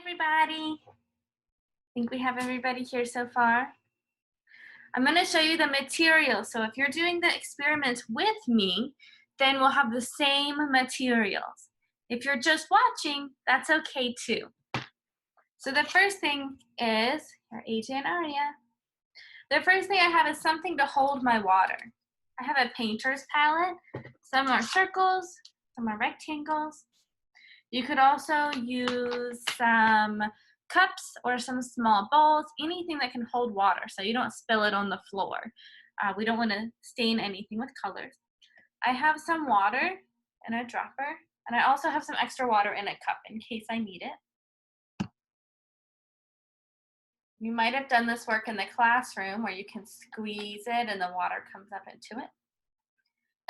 everybody. I think we have everybody here so far. I'm going to show you the material. So if you're doing the experiment with me, then we'll have the same materials. If you're just watching, that's okay too. So the first thing is, here, AJ and Aria. The first thing I have is something to hold my water. I have a painter's palette. Some are circles, some are rectangles. You could also use some cups or some small bowls, anything that can hold water so you don't spill it on the floor. We don't want to stain anything with colors. I have some water in a dropper, and I also have some extra water in a cup in case I need it. You might have done this work in the classroom where you can squeeze it and the water comes up into it.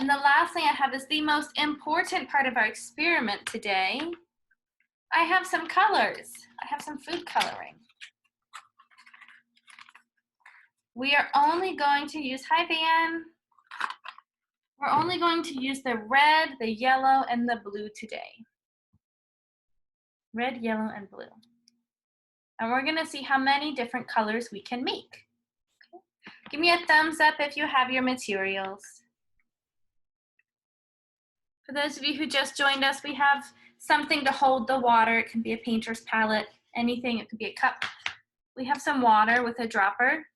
And the last thing I have is the most important part of our experiment today. I have some colors. I have some food coloring. We are only going to use, hi Van. We're only going to use the red, the yellow, and the blue today. Red, yellow, and blue. And we're gonna see how many different colors we can make. Okay. Give me a thumbs up if you have your materials. For those of you who just joined us, we have something to hold the water. It can be a painter's palette, anything. It could be a cup. We have some water with a dropper.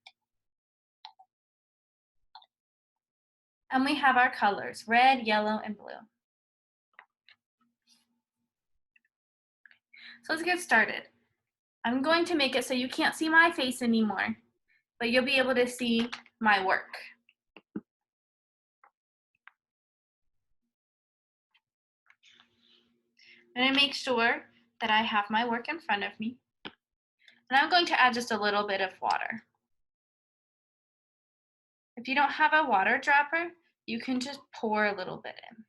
And we have our colors, red, yellow, and blue. So let's get started. I'm going to make it so you can't see my face anymore, but you'll be able to see my work. I'm going to make sure that I have my work in front of me. And I'm going to add just a little bit of water. If you don't have a water dropper, you can just pour a little bit in.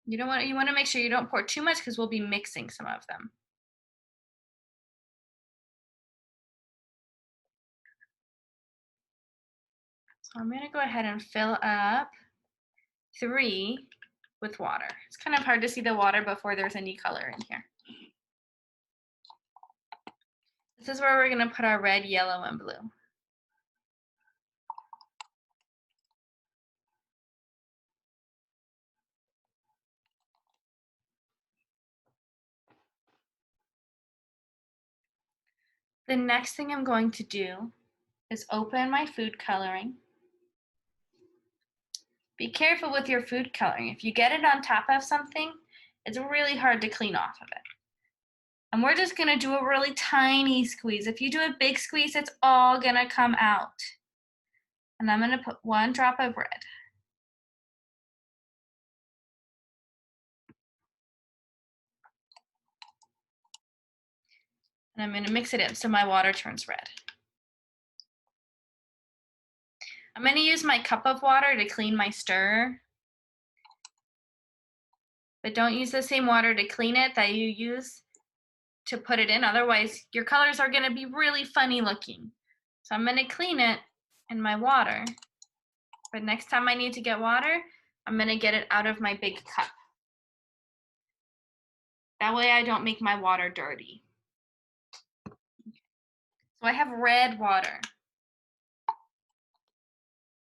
You want to make sure you don't pour too much because we'll be mixing some of them. So I'm going to go ahead and fill up 3 with water. It's kind of hard to see the water before there's any color in here. This is where we're going to put our red, yellow, and blue. The next thing I'm going to do is open my food coloring. Be careful with your food coloring. If you get it on top of something, it's really hard to clean off of it. And we're just gonna do a really tiny squeeze. If you do a big squeeze, it's all gonna come out. And I'm gonna put 1 drop of red. And I'm gonna mix it in so my water turns red. I'm gonna use my cup of water to clean my stirrer. But don't use the same water to clean it that you use to put it in. Otherwise, your colors are gonna be really funny looking. So I'm gonna clean it in my water. But next time I need to get water, I'm gonna get it out of my big cup. That way I don't make my water dirty. So I have red water.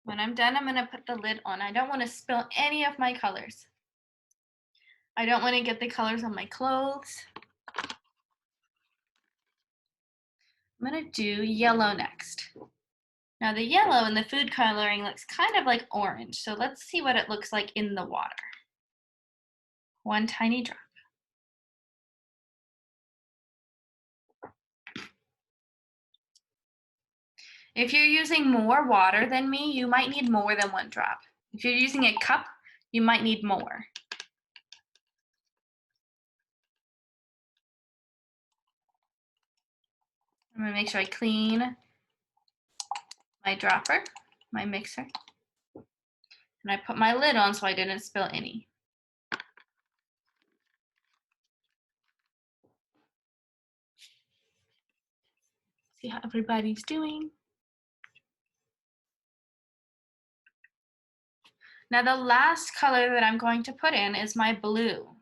When I'm done, I'm gonna put the lid on. I don't wanna spill any of my colors. I don't wanna get the colors on my clothes. I'm gonna do yellow next. Now the yellow in the food coloring looks kind of like orange, so let's see what it looks like in the water. 1 tiny drop. If you're using more water than me, you might need more than 1 drop. If you're using a cup, you might need more. I'm gonna make sure I clean my dropper, my mixer, and I put my lid on so I didn't spill any. See how everybody's doing. Now the last color that I'm going to put in is my blue.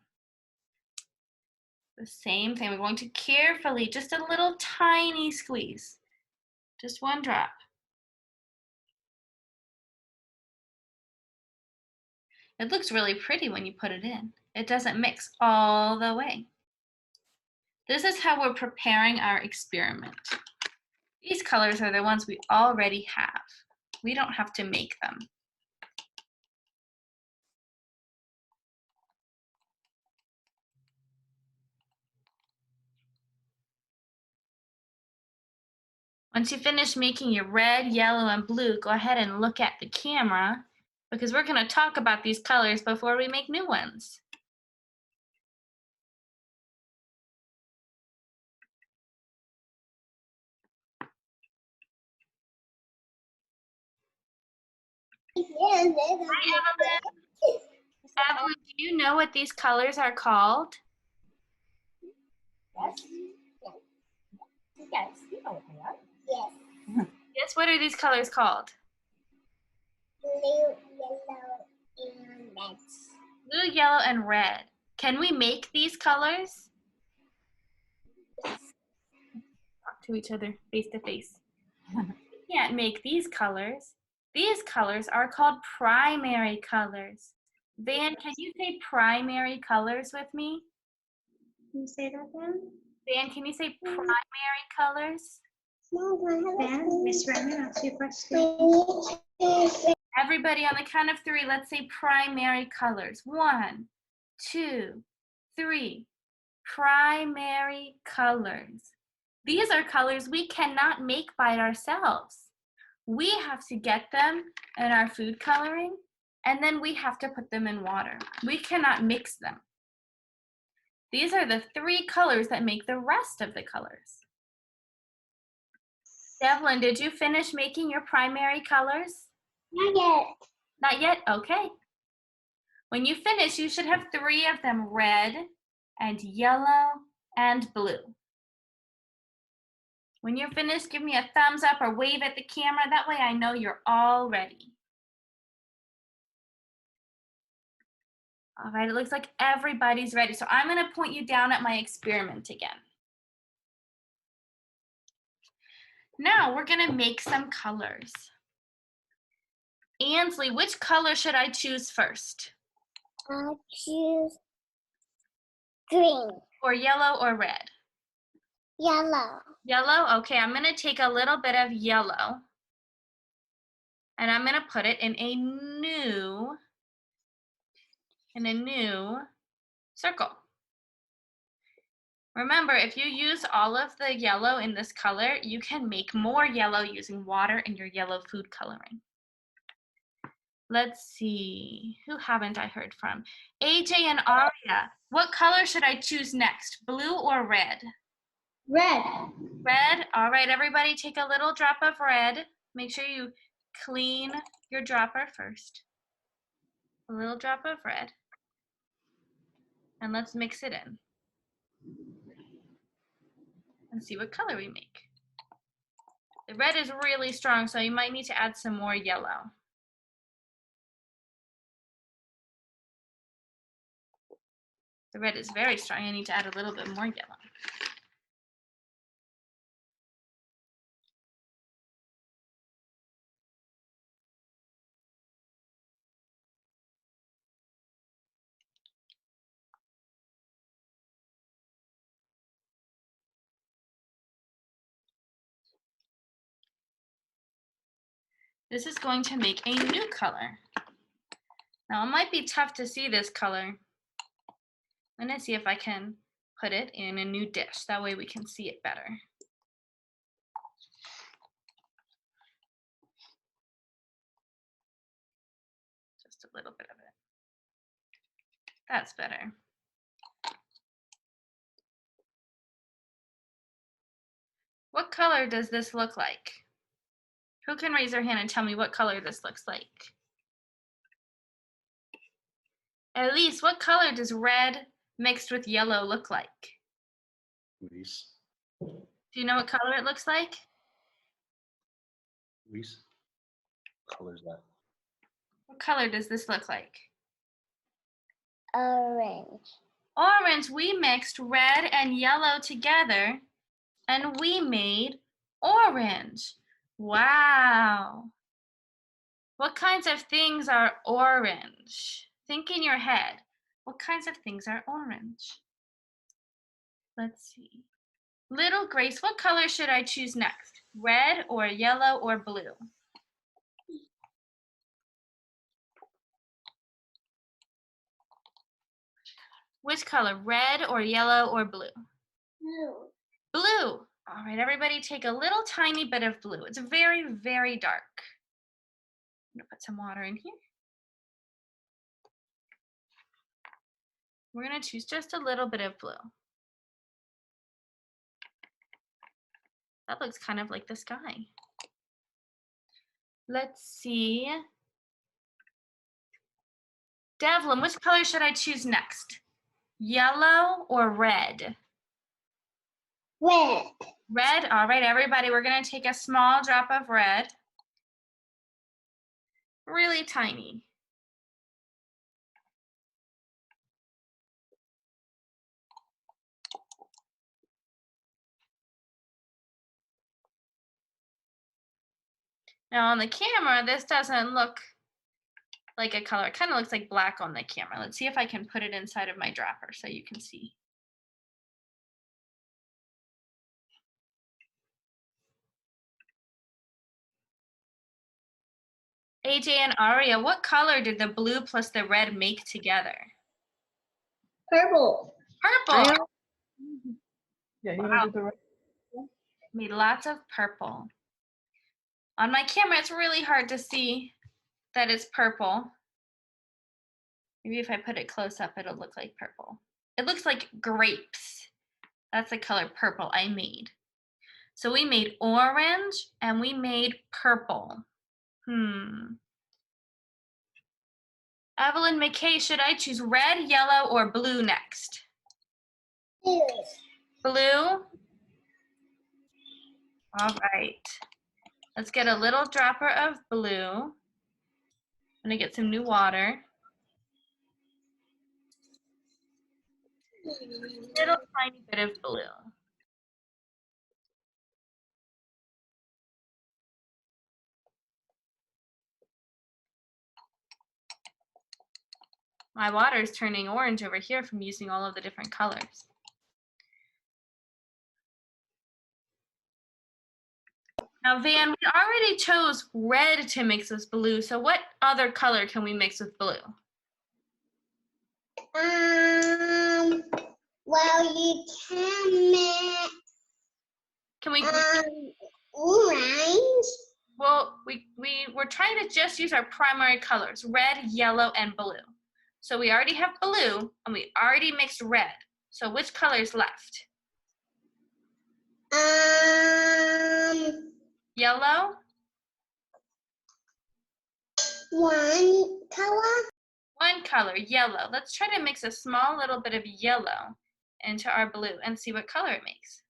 The same thing. We're going to carefully, just a little tiny squeeze. Just one drop. It looks really pretty when you put it in. It doesn't mix all the way. This is how we're preparing our experiment. These colors are the ones we already have. We don't have to make them. Once you finish making your red, yellow, and blue, go ahead and look at the camera because we're going to talk about these colors before we make new ones. Hi, Evelyn. Evelyn, do you know what these colors are called? Yes. Yes, you know what they are. Yes. Yes, what are these colors called? Blue, yellow, and red. Blue, yellow, and red. Can we make these colors? Talk to each other face to face. We can't make these colors. These colors are called primary colors. Van, can you say primary colors with me? Can you say that again? Van, can you say primary colors? Then, Miss Remy, ask your question. Everybody on the count of 3, let's say primary colors. 1, 2, 3. Primary colors. These are colors we cannot make by ourselves. We have to get them in our food coloring, and then we have to put them in water. We cannot mix them. These are the 3 colors that make the rest of the colors. Devlin, did you finish making your primary colors? Not yet. Not yet? Okay. When you finish, you should have 3 of them, red and yellow and blue. When you're finished, give me a thumbs up or wave at the camera. That way I know you're all ready. All right, it looks like everybody's ready. So I'm going to point you down at my experiment again. Now we're going to make some colors. Ansley, which color should I choose first? I'll choose green. Or yellow or red? Yellow. Yellow? Okay, I'm going to take a little bit of yellow and I'm going to put it in a new circle. Remember, if you use all of the yellow in this color, you can make more yellow using water in your yellow food coloring. Let's see, who haven't I heard from? AJ and Aria, what color should I choose next, blue or red? Red. Red, all right, everybody take a little drop of red. Make sure you clean your dropper first. A little drop of red. And let's mix it in. And see what color we make. The red is really strong, so you might need to add some more yellow. The red is very strong. I need to add a little bit more yellow. This is going to make a new color. Now it might be tough to see this color. I'm gonna see if I can put it in a new dish. That way we can see it better. Just a little bit of it. That's better. What color does this look like? Who can raise their hand and tell me what color this looks like? Elise, what color does red mixed with yellow look like? Luis. Do you know what color it looks like? Luis. What color is that? What color does this look like? Orange. Orange, we mixed red and yellow together and we made orange. Wow. What kinds of things are orange? Think in your head. What kinds of things are orange? Let's see. Little Grace, what color should I choose next? Red or yellow or blue? Which color, red or yellow or blue? Blue. Blue. All right, everybody take a little tiny bit of blue. It's very, very dark. I'm gonna put some water in here. We're gonna choose just a little bit of blue. That looks kind of like the sky. Let's see. Devlin, which color should I choose next? Yellow or red? Red. Red, all right, everybody, we're gonna take a small drop of red. Really tiny. Now on the camera, this doesn't look like a color. It kind of looks like black on the camera. Let's see if I can put it inside of my dropper so you can see. AJ and Aria, what color did the blue plus the red make together? Purple. Purple. Yeah, you Wow. want to do the right? Made lots of purple. On my camera, it's really hard to see that it's purple. Maybe if I put it close up, it'll look like purple. It looks like grapes. That's the color purple I made. So we made orange and we made purple. Evelyn McKay, should I choose red, yellow, or blue next? Blue. Blue? All right. Let's get a little dropper of blue. I'm gonna get some new water. Little tiny bit of blue. My water is turning orange over here from using all of the different colors. Now, Van, we already chose red to mix with blue, so what other color can we mix with blue? Well, you can mix Can we? orange. Well, we're trying to just use our primary colors, red, yellow, and blue. So we already have blue, and we already mixed red. So which color is left? Yellow? One color. One color, yellow. Let's try to mix a small little bit of yellow into our blue and see what color it makes.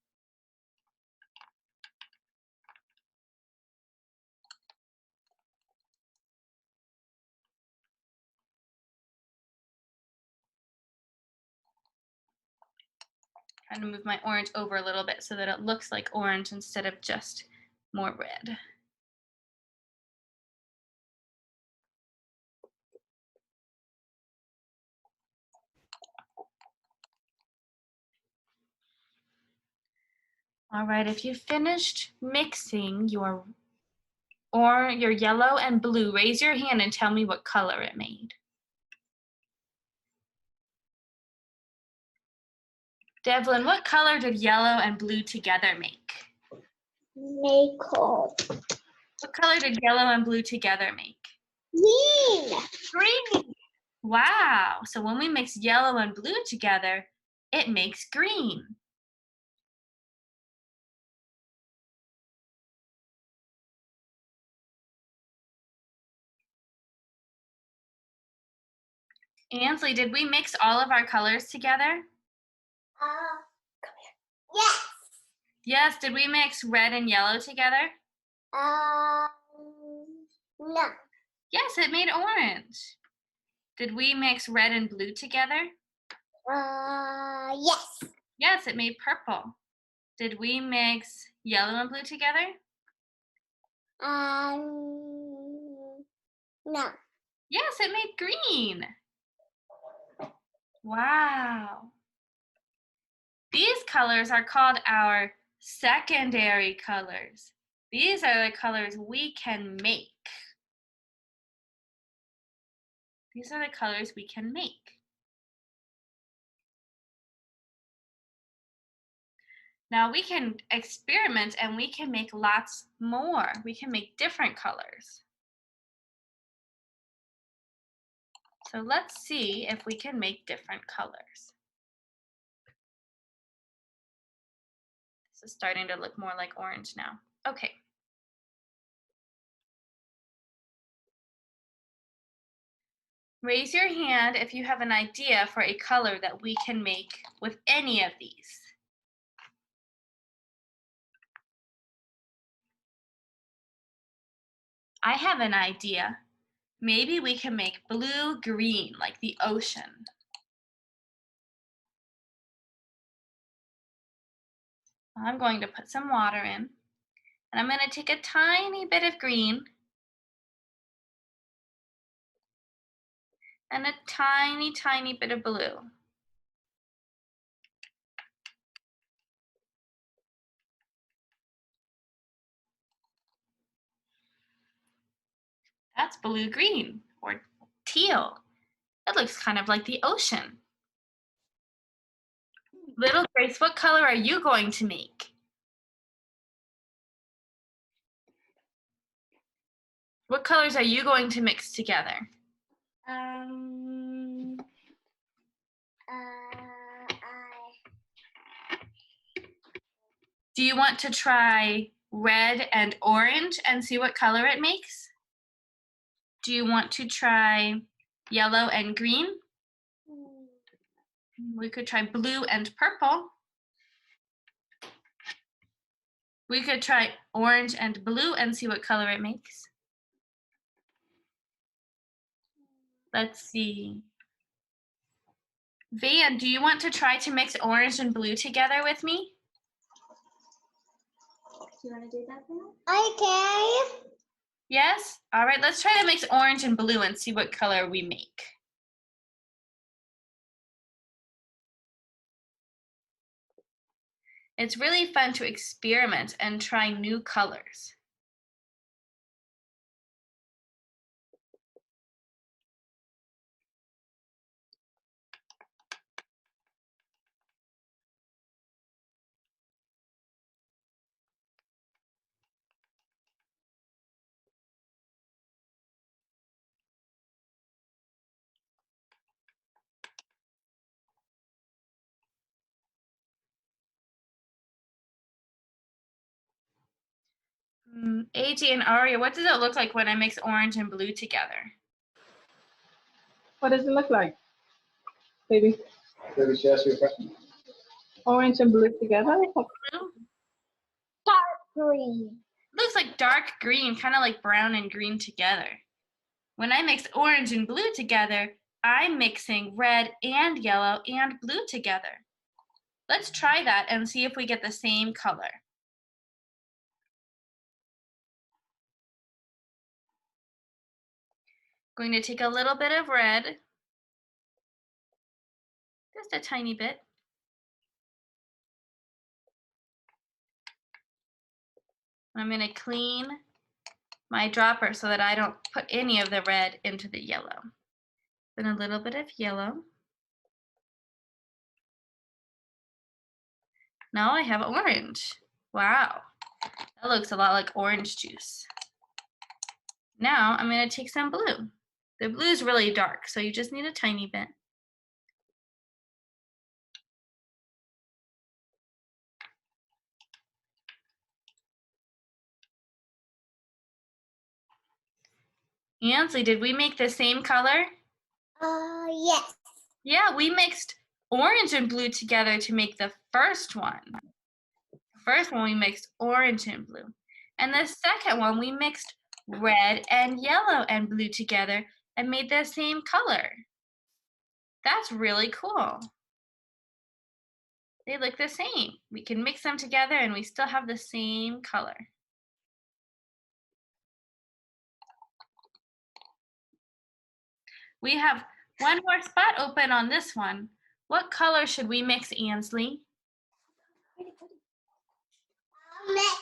Trying to move my orange over a little bit so that it looks like orange instead of just more red. All right, if you finished mixing your yellow and blue, raise your hand and tell me what color it made. Devlin, what color did yellow and blue together make? Maple. What color did yellow and blue together make? Green. Green. Wow, so when we mix yellow and blue together, it makes green. Ansley, did we mix all of our colors together? Come here. Yes. Yes, did we mix red and yellow together? No. Yes, it made orange. Did we mix red and blue together? Yes. Yes, it made purple. Did we mix yellow and blue together? No. Yes, it made green. Wow. These colors are called our secondary colors. These are the colors we can make. These are the colors we can make. Now we can experiment and we can make lots more. We can make different colors. So let's see if we can make different colors. This is starting to look more like orange now. Okay. Raise your hand if you have an idea for a color that we can make with any of these. I have an idea. Maybe we can make blue-green, like the ocean. I'm going to put some water in, and I'm going to take a tiny bit of green and a tiny, tiny bit of blue. That's blue-green or teal. It looks kind of like the ocean. Little Grace, what color are you going to make? What colors are you going to mix together? Do you want to try red and orange and see what color it makes? Do you want to try yellow and green? We could try blue and purple. We could try orange and blue and see what color it makes. Let's see. Van, do you want to try to mix orange and blue together with me? Do you want to do that now? Okay. Yes? All right, let's try to mix orange and blue and see what color we make. It's really fun to experiment and try new colors. AJ and Aria, what does it look like when I mix orange and blue together? What does it look like? Baby, Maybe she asked you a question. orange and blue together? Blue? Green. Looks like dark green, kind of like brown and green together. When I mix orange and blue together, I'm mixing red and yellow and blue together. Let's try that and see if we get the same color. Going to take a little bit of red, just a tiny bit. I'm going to clean my dropper so that I don't put any of the red into the yellow. Then a little bit of yellow. Now I have orange. Wow, that looks a lot like orange juice. Now I'm going to take some blue. The blue is really dark, so you just need a tiny bit. Ansley, did we make the same color? Yes. Yeah, we mixed orange and blue together to make the first one. The first one we mixed orange and blue. And the second one we mixed red and yellow and blue together and made the same color. That's really cool. They look the same. We can mix them together and we still have the same color. We have one more spot open on this one. What color should we mix, Ansley? Mix.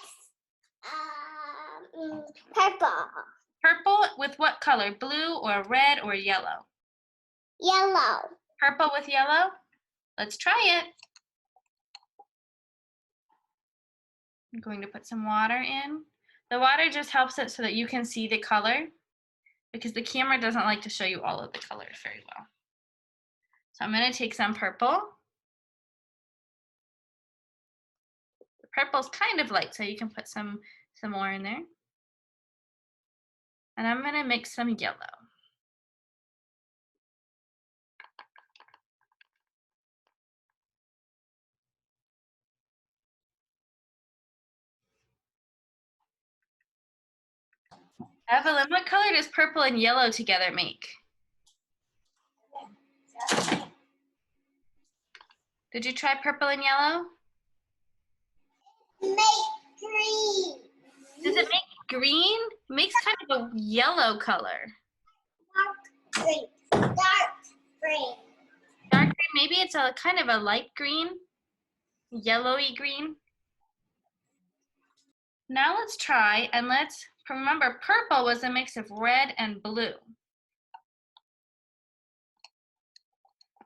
Purple. Purple with what color? Blue or red or yellow? Yellow. Purple with yellow? Let's try it. I'm going to put some water in. The water just helps it so that you can see the color because the camera doesn't like to show you all of the colors very well. So I'm going to take some purple. The purple's kind of light, so you can put some more in there. And I'm going to mix some yellow. Evelyn, what color does purple and yellow together make? Did you try purple and yellow? Make green. Does it make green? It makes kind of a yellow color. Dark green. Dark green. Dark green, maybe it's a kind of a light green, yellowy green. Now let's try and let's remember purple was a mix of red and blue.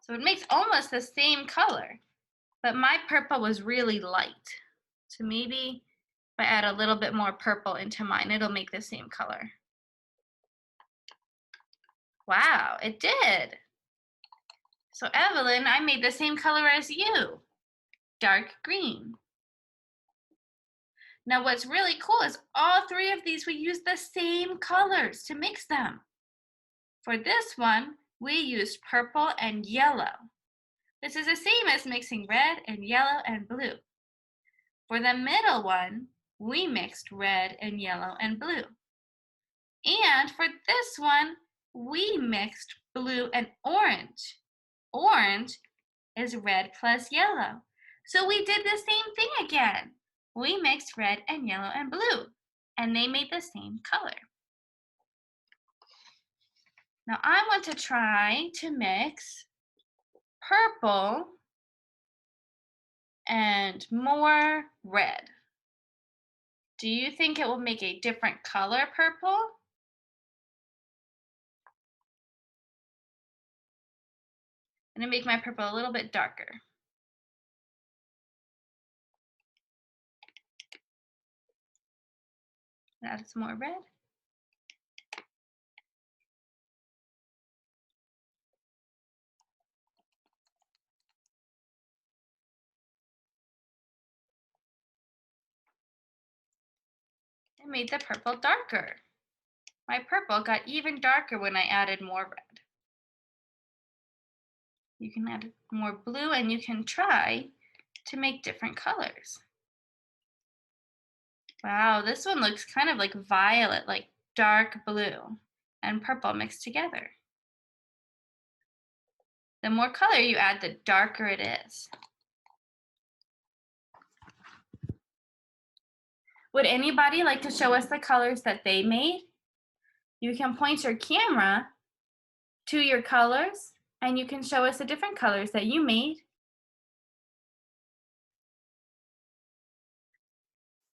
So it makes almost the same color, but my purple was really light. So maybe if I add a little bit more purple into mine, it'll make the same color. Wow, it did. So Evelyn, I made the same color as you, dark green. Now what's really cool is all three of these, we use the same colors to mix them. For this one, we used purple and yellow. This is the same as mixing red and yellow and blue. For the middle one, we mixed red and yellow and blue. And for this one, we mixed blue and orange. Orange is red plus yellow. So we did the same thing again. We mixed red and yellow and blue, and they made the same color. Now I want to try to mix purple and more red. Do you think it will make a different color purple? I'm gonna make my purple a little bit darker. Add some more red. I made the purple darker. My purple got even darker when I added more red. You can add more blue and you can try to make different colors. Wow, this one looks kind of like violet, like dark blue and purple mixed together. The more color you add, the darker it is. Would anybody like to show us the colors that they made? You can point your camera to your colors and you can show us the different colors that you made.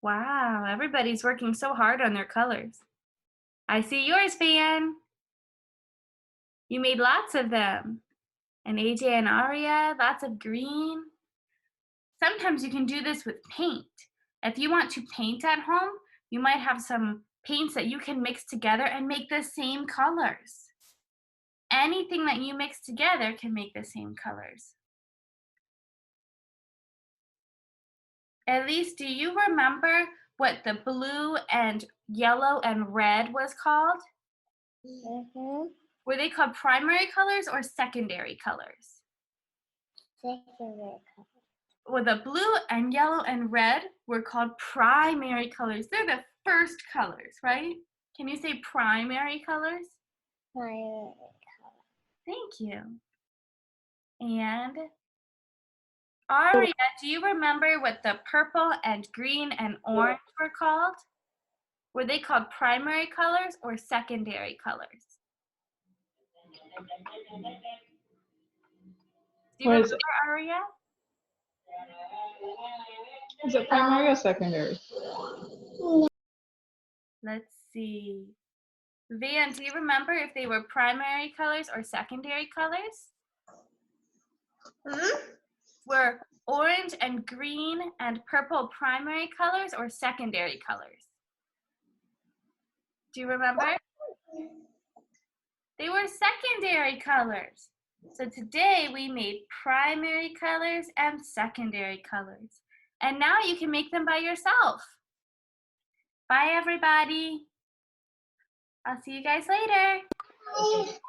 Wow, everybody's working so hard on their colors. I see yours, Van. You made lots of them. And AJ and Aria, lots of green. Sometimes you can do this with paint. If you want to paint at home, you might have some paints that you can mix together and make the same colors. Anything that you mix together can make the same colors. Elise, do you remember what the blue and yellow and red was called? Mm-hmm. Were they called primary colors or secondary colors? Secondary color. Well, the blue and yellow and red were called primary colors. They're the first colors, right? Can you say primary colors? Primary Thank you. And Aria, do you remember what the purple and green and orange were called? Were they called primary colors or secondary colors? Do you What remember, is it? Aria? Is it primary or secondary? Let's see. Van, do you remember if they were primary colors or secondary colors? Were orange and green and purple primary colors or secondary colors? Do you remember? They were secondary colors. So today we made primary colors and secondary colors. And now you can make them by yourself. Bye, everybody. I'll see you guys later. It's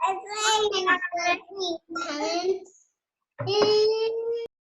like